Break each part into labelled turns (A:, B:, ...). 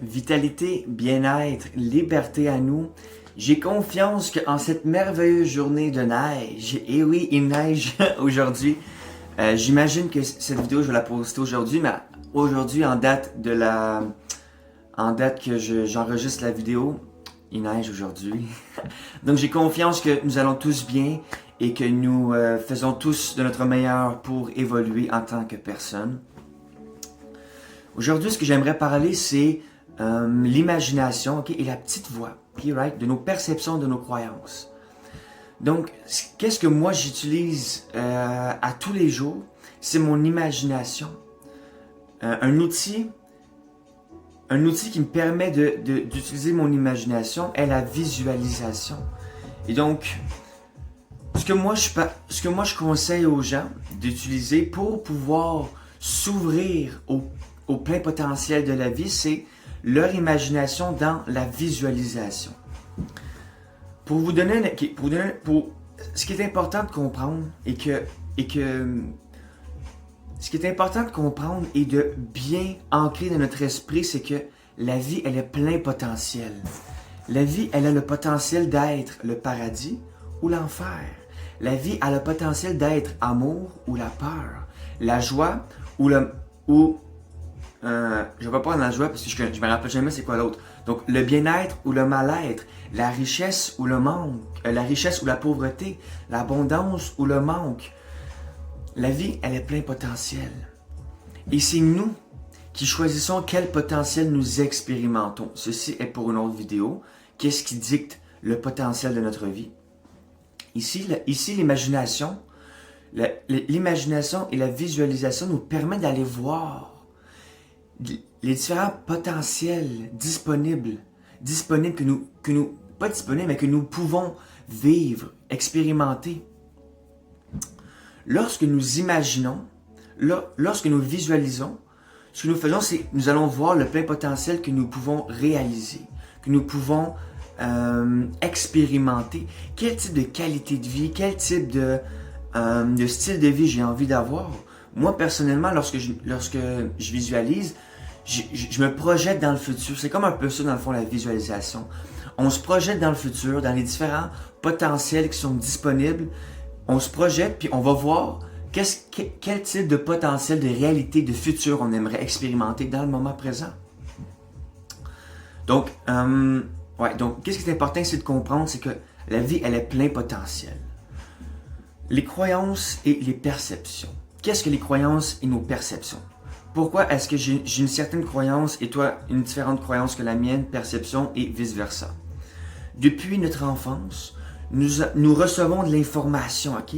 A: vitalité, bien-être, liberté à nous. J'ai confiance qu'en cette merveilleuse journée de neige, et oui, il neige aujourd'hui. J'imagine que cette vidéo, je vais la poster aujourd'hui, mais aujourd'hui, en date que j'enregistre la vidéo, il neige aujourd'hui. Donc j'ai confiance que nous allons tous bien et que nous faisons tous de notre meilleur pour évoluer en tant que personne. Aujourd'hui, ce que j'aimerais parler, c'est l'imagination, okay, et la petite voix, okay, right, de nos perceptions, de nos croyances. Donc, qu'est-ce que moi j'utilise à tous les jours? C'est mon imagination. Un outil qui me permet d'utiliser mon imagination est la visualisation. Et donc, ce que moi je conseille aux gens d'utiliser pour pouvoir s'ouvrir au plein potentiel de la vie, c'est leur imagination dans la visualisation. Ce qui est important de comprendre ce qui est important de comprendre et de bien ancrer dans notre esprit, c'est que la vie, elle est plein potentiel. La vie, elle a le potentiel d'être le paradis ou l'enfer. La vie a le potentiel d'être amour ou la peur, la joie ou je vais pas prendre la joie parce que je me rappelle jamais c'est quoi l'autre. Donc le bien-être ou le mal-être, la richesse ou le manque, la richesse ou la pauvreté, l'abondance ou le manque. La vie, elle est plein potentiel. Et c'est nous qui choisissons quel potentiel nous expérimentons. Ceci est pour une autre vidéo. Qu'est-ce qui dicte le potentiel de notre vie? Ici l'imagination et la visualisation nous permettent d'aller voir les différents potentiels disponibles que nous pouvons vivre, expérimenter. Lorsque nous imaginons, lorsque nous visualisons, ce que nous faisons, c'est nous allons voir le plein potentiel que nous pouvons réaliser, que nous pouvons expérimenter. Quel type de qualité de vie, quel type de style de vie j'ai envie d'avoir. Moi, personnellement, lorsque je visualise, je me projette dans le futur. C'est comme un peu ça, dans le fond, la visualisation. On se projette dans le futur, dans les différents potentiels qui sont disponibles. On se projette, puis on va voir quel type de potentiel, de réalité, de futur on aimerait expérimenter dans le moment présent. Donc, qu'est-ce qui est important, c'est de comprendre, c'est que la vie, elle est plein potentiel. Les croyances et les perceptions. Qu'est-ce que les croyances et nos perceptions? Pourquoi est-ce que j'ai une certaine croyance et toi une différente croyance que la mienne, perception et vice-versa? Depuis notre enfance, nous recevons de l'information, ok?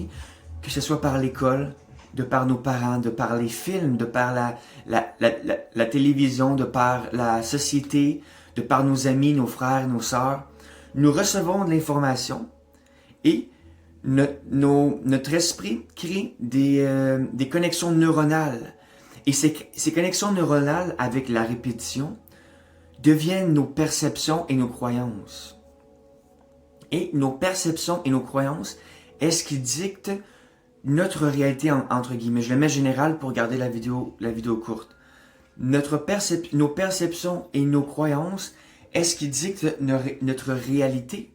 A: Que ce soit par l'école, de par nos parents, de par les films, de par la télévision, de par la société, de par nos amis, nos frères, nos sœurs. Nous recevons de l'information et notre esprit crée des connexions neuronales. Et ces connexions neuronales, avec la répétition, deviennent nos perceptions et nos croyances. Et nos perceptions et nos croyances est ce qui dicte notre réalité, entre guillemets. Je le mets général pour garder la vidéo courte. Nos perceptions et nos croyances est ce qui dicte notre réalité.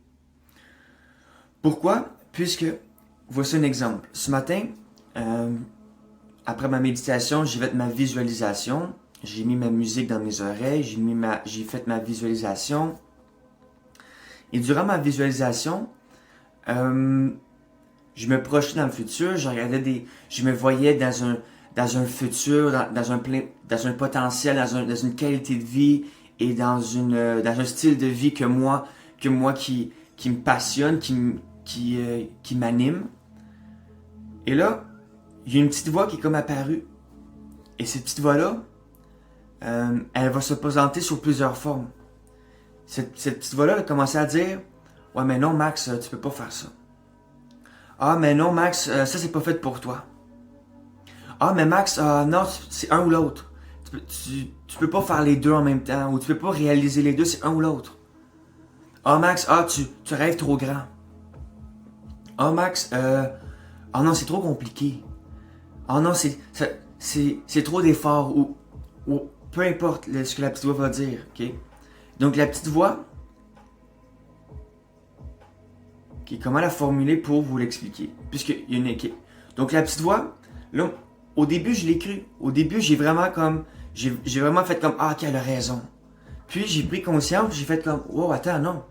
A: Pourquoi? Puisque, voici un exemple. Ce matin, après ma méditation, j'ai fait ma visualisation. J'ai mis ma musique dans mes oreilles, j'ai fait ma visualisation. Et durant ma visualisation, je me projetais dans le futur, je me voyais dans un futur, dans un potentiel, dans une qualité de vie et dans un style de vie que moi qui me passionne, qui m'anime. Et là, il y a une petite voix qui est comme apparue. Et cette petite voix-là, elle va se présenter sous plusieurs formes. Cette petite voix-là a commencé à dire « Ouais, mais non, Max, tu peux pas faire ça. Ah, mais non, Max, ça, c'est pas fait pour toi. Ah, mais Max, non, c'est un ou l'autre. Tu peux pas faire les deux en même temps, ou tu peux pas réaliser les deux, c'est un ou l'autre. Ah, Max, tu rêves trop grand. Ah, Max, non, c'est trop compliqué. Ah non, c'est trop d'efforts. peu importe ce que la petite voix va dire, ok? Donc la petite voix, ok, comment la formuler pour vous l'expliquer? Puisqu'il y a une équipe. Donc la petite voix, là, au début je l'ai cru. Au début j'ai vraiment fait comme, ah ok, elle a raison. Puis j'ai pris conscience, j'ai fait comme, wow, attends, non.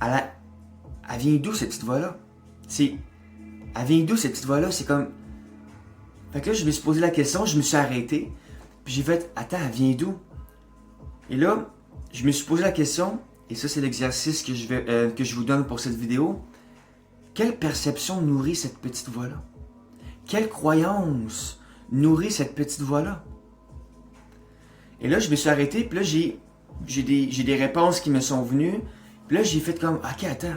A: Elle vient d'où cette petite voix-là? Elle vient d'où cette petite voix-là? C'est comme... Fait que là, je me suis posé la question, je me suis arrêté, puis j'ai fait, attends, elle vient d'où? Et là, je me suis posé la question, et ça c'est l'exercice que je vous donne pour cette vidéo. Quelle perception nourrit cette petite voix-là? Quelle croyance nourrit cette petite voix-là? Et là, je me suis arrêté, puis là, j'ai des réponses qui me sont venues, puis là, j'ai fait comme, ok, attends.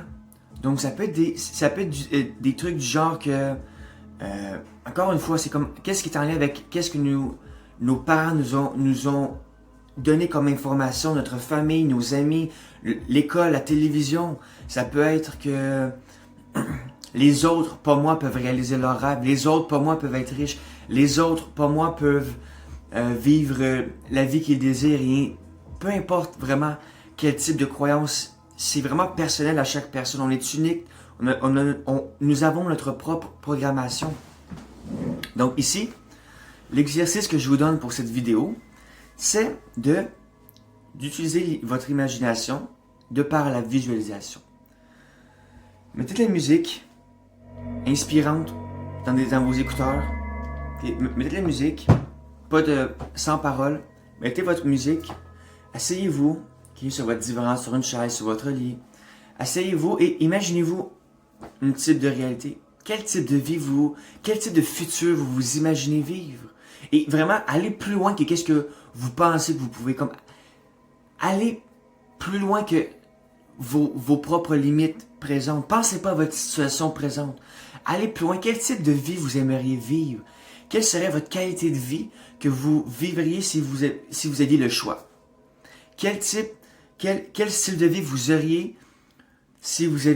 A: Donc, ça peut être des trucs du genre que, encore une fois, c'est comme, qu'est-ce qui est en lien avec, qu'est-ce que nos parents nous ont donné comme information, notre famille, nos amis, l'école, la télévision. Ça peut être que les autres, pas moi, peuvent réaliser leurs rêves. Les autres, pas moi, peuvent être riches. Les autres, pas moi, peuvent vivre la vie qu'ils désirent. Et peu importe vraiment quel type de croyance, c'est vraiment personnel à chaque personne. On est unique. Nous avons notre propre programmation. Donc ici, l'exercice que je vous donne pour cette vidéo, c'est d'utiliser votre imagination de par la visualisation. Mettez de la musique inspirante dans vos écouteurs. Mettez de la musique, sans parole. Mettez votre musique. Asseyez-vous sur votre divan, sur une chaise, sur votre lit. Asseyez-vous et imaginez-vous un type de réalité. Quel type de vie quel type de futur vous imaginez vivre? Et vraiment, allez plus loin que qu'est-ce que vous pensez que vous pouvez, comme, allez plus loin que vos propres limites présentes. Pensez pas à votre situation présente. Allez plus loin. Quel type de vie vous aimeriez vivre? Quelle serait votre qualité de vie que vous vivriez si vous aviez le choix? Quel style de vie vous auriez si vous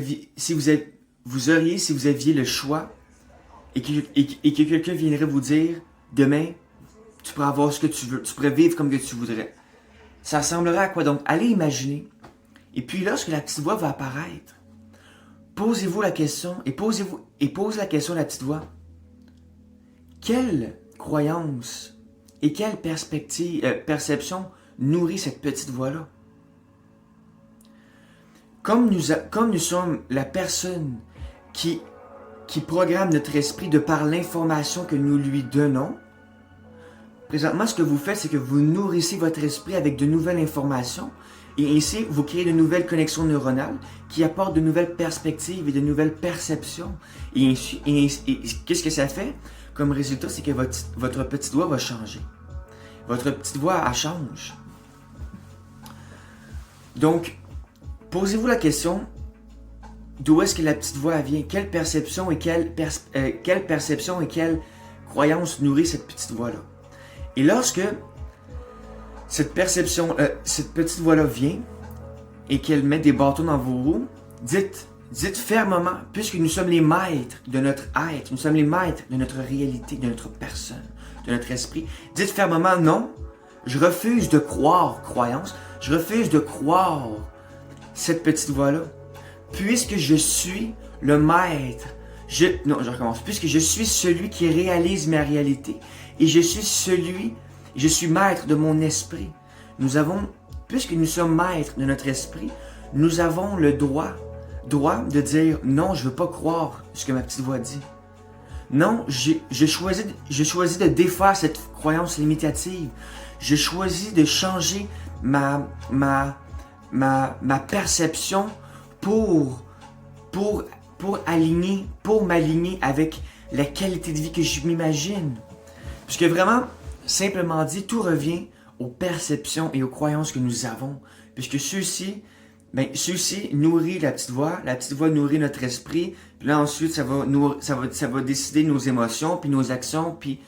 A: aviez le choix et que quelqu'un viendrait vous dire, demain, tu pourrais avoir ce que tu veux, tu pourrais vivre comme que tu voudrais. Ça ressemblerait à quoi? Donc, allez imaginer. Et puis, lorsque la petite voix va apparaître, posez-vous la question et pose la question à la petite voix. Quelle croyance et quelle perception nourrit cette petite voix-là? Comme nous sommes la personne qui programme notre esprit de par l'information que nous lui donnons, présentement, ce que vous faites, c'est que vous nourrissez votre esprit avec de nouvelles informations et ainsi, vous créez de nouvelles connexions neuronales qui apportent de nouvelles perspectives et de nouvelles perceptions. Et qu'est-ce que ça fait? Comme résultat, c'est que votre petite voix va changer. Votre petite voix, elle change. Donc, posez-vous la question, d'où est-ce que la petite voix vient? Quelle perception et quelle croyance nourrit cette petite voix-là? Et lorsque cette petite voix-là vient et qu'elle met des bâtons dans vos roues, dites fermement, puisque nous sommes les maîtres de notre être, nous sommes les maîtres de notre réalité, de notre personne, de notre esprit, dites fermement non, je refuse de croire croyance, je refuse de croire cette petite voix-là, puisque je suis le maître, puisque je suis celui qui réalise ma réalité, et je suis maître de mon esprit. Puisque nous sommes maîtres de notre esprit, nous avons le droit de dire non, je ne veux pas croire ce que ma petite voix dit. Non, je choisis de défaire cette croyance limitative. Je choisis de changer ma perception pour m'aligner avec la qualité de vie que je m'imagine. Puisque vraiment, simplement dit, tout revient aux perceptions et aux croyances que nous avons. Puisque ceux-ci nourrissent la petite voix nourrit notre esprit, puis là ensuite ça va décider nos émotions, puis nos actions, puis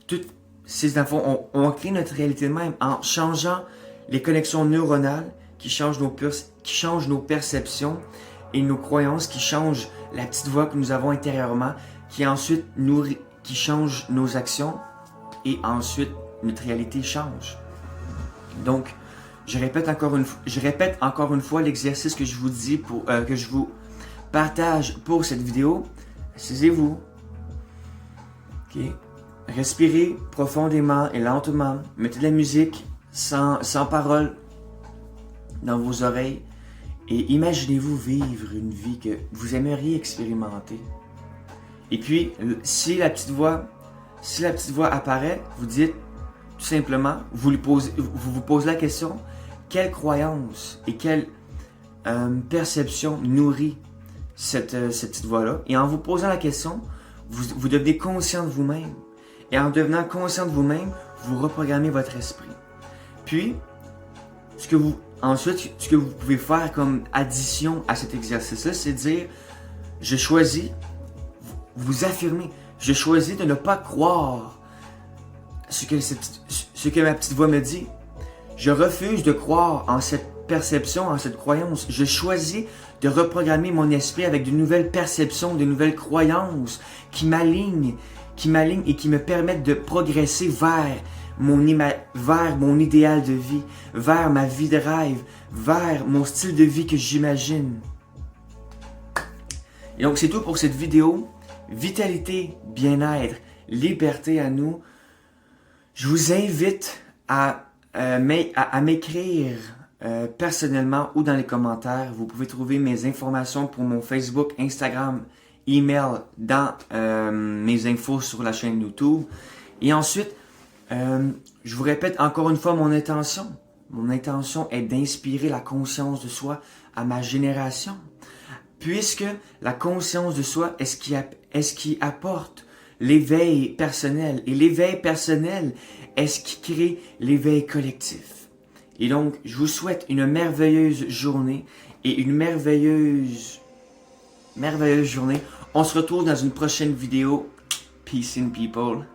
A: toutes ces infos. On crée notre réalité de même en changeant les connexions neuronales qui changent nos perceptions et nos croyances, qui changent la petite voix que nous avons intérieurement, qui change nos actions, et ensuite notre réalité change. Donc, je répète encore une fois l'exercice que je vous dis que je vous partage pour cette vidéo. Asseyez-vous. Ok. Respirez profondément et lentement. Mettez de la musique sans parole dans vos oreilles. Et imaginez-vous vivre une vie que vous aimeriez expérimenter. Et puis, si la petite voix apparaît, vous dites tout simplement, vous vous posez la question, quelle croyance et quelle perception nourrit cette petite voix-là? Et en vous posant la question, vous devenez conscient de vous-même. Et en devenant conscient de vous-même, vous reprogrammez votre esprit. Puis, ensuite, ce que vous pouvez faire comme addition à cet exercice-là, c'est dire, je choisis, vous affirmez, je choisis de ne pas croire ce que ma petite voix me dit. Je refuse de croire en cette perception, en cette croyance. Je choisis de reprogrammer mon esprit avec de nouvelles perceptions, de nouvelles croyances qui m'alignent et qui me permettent de progresser vers mon idéal de vie, vers ma vie de rêve, vers mon style de vie que j'imagine. Et donc c'est tout pour cette vidéo. Vitalité, bien-être, liberté à nous. Je vous invite à m'écrire personnellement ou dans les commentaires. Vous pouvez trouver mes informations pour mon Facebook, Instagram, email dans mes infos sur la chaîne YouTube. Et ensuite, je vous répète encore une fois mon intention. Mon intention est d'inspirer la conscience de soi à ma génération. Puisque la conscience de soi est ce qui apporte l'éveil personnel. Et l'éveil personnel est ce qui crée l'éveil collectif. Et donc, je vous souhaite une merveilleuse journée et une merveilleuse journée. On se retrouve dans une prochaine vidéo. Peace in people.